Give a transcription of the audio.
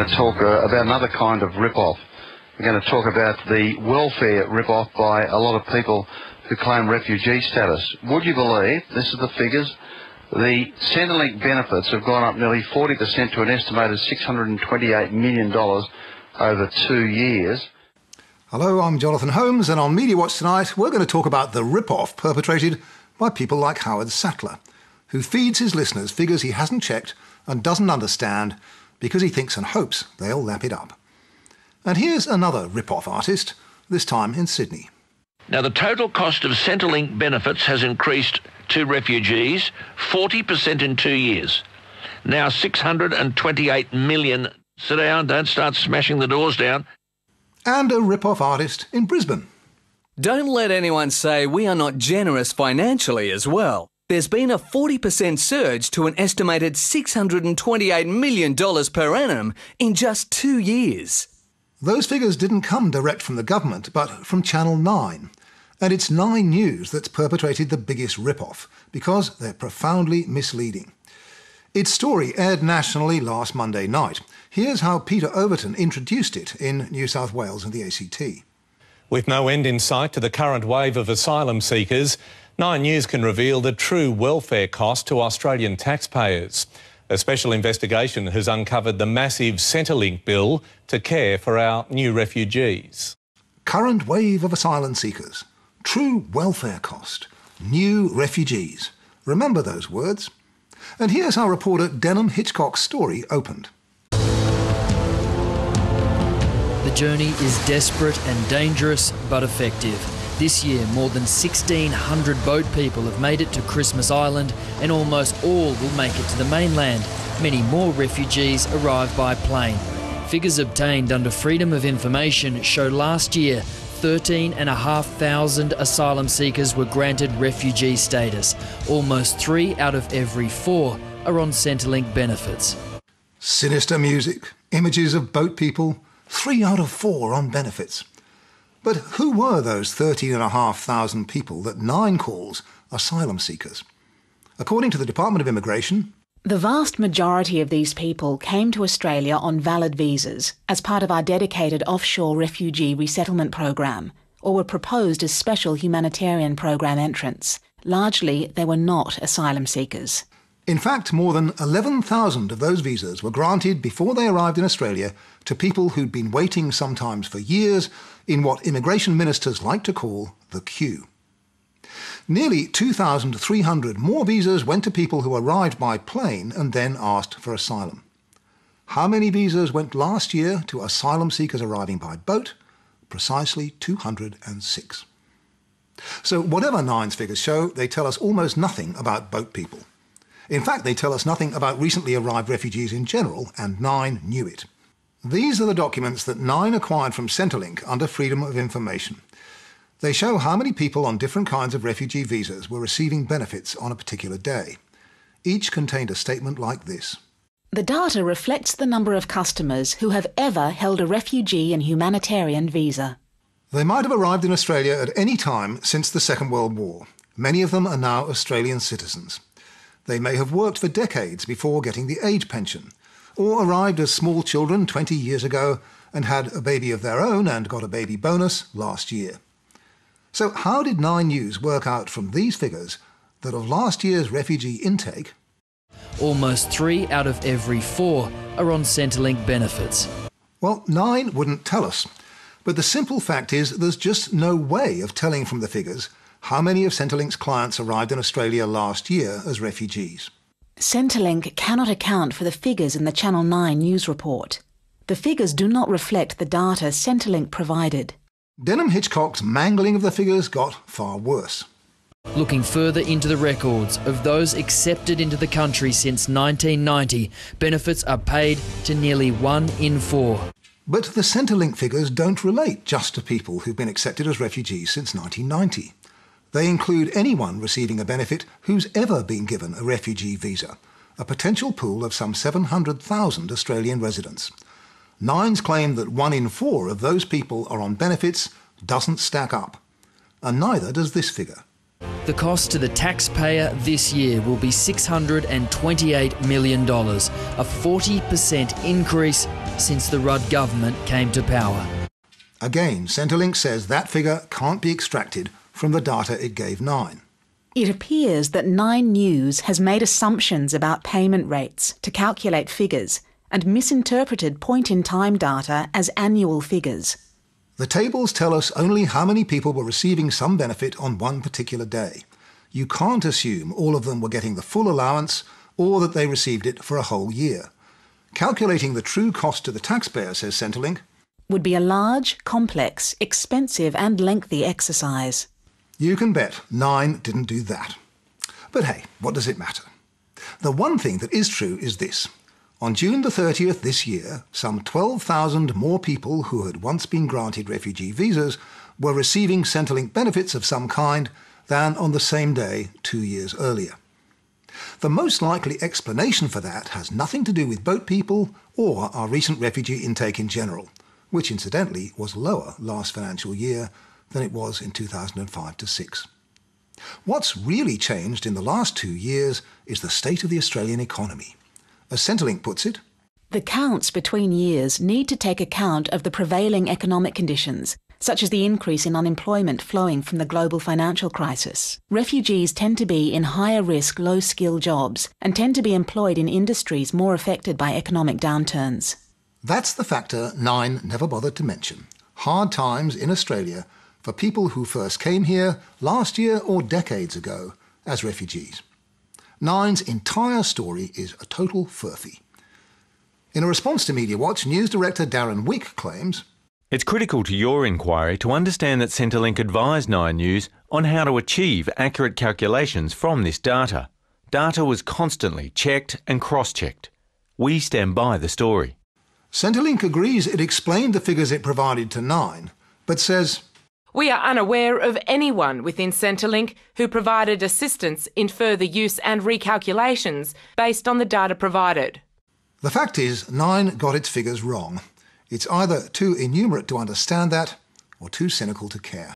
going to talk about another kind of rip-off. We're going to talk about the welfare rip-off by a lot of people who claim refugee status. Would you believe, this is the figures, the Centrelink benefits have gone up nearly 40% to an estimated $628 million over 2 years. Hello, I'm Jonathan Holmes, and on Media Watch tonight we're going to talk about the rip-off perpetrated by people like Howard Sattler, who feeds his listeners figures he hasn't checked and doesn't understand because he thinks and hopes they'll lap it up. And here's another rip-off artist, this time in Sydney. Now, the total cost of Centrelink benefits has increased to refugees 40% in 2 years. Now $628 million. Sit down, don't start smashing the doors down. And a rip-off artist in Brisbane. Don't let anyone say we are not generous financially as well. There's been a 40% surge to an estimated $628 million per annum in just 2 years. Those figures didn't come direct from the government, but from Channel 9. And it's 9 News that's perpetrated the biggest rip-off, because they're profoundly misleading. Its story aired nationally last Monday night. Here's how Peter Overton introduced it in New South Wales and the ACT. With no end in sight to the current wave of asylum seekers, 9 News can reveal the true welfare cost to Australian taxpayers. A special investigation has uncovered the massive Centrelink bill to care for our new refugees. Current wave of asylum seekers. True welfare cost. New refugees. Remember those words. And here's how reporter Denham Hitchcock's story opened. The journey is desperate and dangerous, but effective. This year, more than 1,600 boat people have made it to Christmas Island, and almost all will make it to the mainland. Many more refugees arrive by plane. Figures obtained under Freedom of Information show last year 13,500 asylum seekers were granted refugee status. Almost 3 out of every 4 are on Centrelink benefits. Sinister music, images of boat people, 3 out of 4 on benefits. But who were those 13,500 people that 9 calls asylum seekers? According to the Department of Immigration, the vast majority of these people came to Australia on valid visas as part of our dedicated offshore refugee resettlement program, or were proposed as special humanitarian program entrants. Largely, they were not asylum seekers. In fact, more than 11,000 of those visas were granted before they arrived in Australia to people who'd been waiting sometimes for years in what immigration ministers like to call the queue. Nearly 2,300 more visas went to people who arrived by plane and then asked for asylum. How many visas went last year to asylum seekers arriving by boat? Precisely 206. So whatever Nine's figures show, they tell us almost nothing about boat people. In fact, they tell us nothing about recently arrived refugees in general, and 9 knew it. These are the documents that 9 acquired from Centrelink under Freedom of Information. They show how many people on different kinds of refugee visas were receiving benefits on a particular day. Each contained a statement like this. The data reflects the number of customers who have ever held a refugee and humanitarian visa. They might have arrived in Australia at any time since the Second World War. Many of them are now Australian citizens. They may have worked for decades before getting the age pension, or arrived as small children 20 years ago and had a baby of their own and got a baby bonus last year. So how did 9 News work out from these figures that of last year's refugee intake, almost 3 out of every 4 are on Centrelink benefits? Well, 9 wouldn't tell us. But the simple fact is there's just no way of telling from the figures how many of Centrelink's clients arrived in Australia last year as refugees. Centrelink cannot account for the figures in the Channel 9 news report. The figures do not reflect the data Centrelink provided. Denham Hitchcock's mangling of the figures got far worse. Looking further into the records of those accepted into the country since 1990, benefits are paid to nearly 1 in 4. But the Centrelink figures don't relate just to people who've been accepted as refugees since 1990. They include anyone receiving a benefit who's ever been given a refugee visa, a potential pool of some 700,000 Australian residents. Nine's claim that 1 in 4 of those people are on benefits doesn't stack up. And neither does this figure. The cost to the taxpayer this year will be $628 million, a 40% increase since the Rudd government came to power. Again, Centrelink says that figure can't be extracted from the data it gave Nine. It appears that Nine News has made assumptions about payment rates to calculate figures and misinterpreted point-in-time data as annual figures. The tables tell us only how many people were receiving some benefit on one particular day. You can't assume all of them were getting the full allowance or that they received it for a whole year. Calculating the true cost to the taxpayer, says Centrelink, would be a large, complex, expensive and lengthy exercise. You can bet Nine didn't do that. But hey, what does it matter? The one thing that is true is this. On June the 30th this year, some 12,000 more people who had once been granted refugee visas were receiving Centrelink benefits of some kind than on the same day 2 years earlier. The most likely explanation for that has nothing to do with boat people or our recent refugee intake in general, which incidentally was lower last financial year than it was in 2005 to 6. What's really changed in the last 2 years is the state of the Australian economy. As Centrelink puts it, the counts between years need to take account of the prevailing economic conditions, such as the increase in unemployment flowing from the global financial crisis. Refugees tend to be in higher-risk, low-skill jobs and tend to be employed in industries more affected by economic downturns. That's the factor Nine never bothered to mention. Hard times in Australia for people who first came here last year or decades ago as refugees. Nine's entire story is a total furphy. In a response to Media Watch, News Director Darren Wick claims, "It's critical to your inquiry to understand that Centrelink advised Nine News on how to achieve accurate calculations from this data. Data was constantly checked and cross-checked. We stand by the story." Centrelink agrees it explained the figures it provided to Nine, but says, "We are unaware of anyone within Centrelink who provided assistance in further use and recalculations based on the data provided." The fact is, Nine got its figures wrong. It's either too innumerate to understand that or too cynical to care.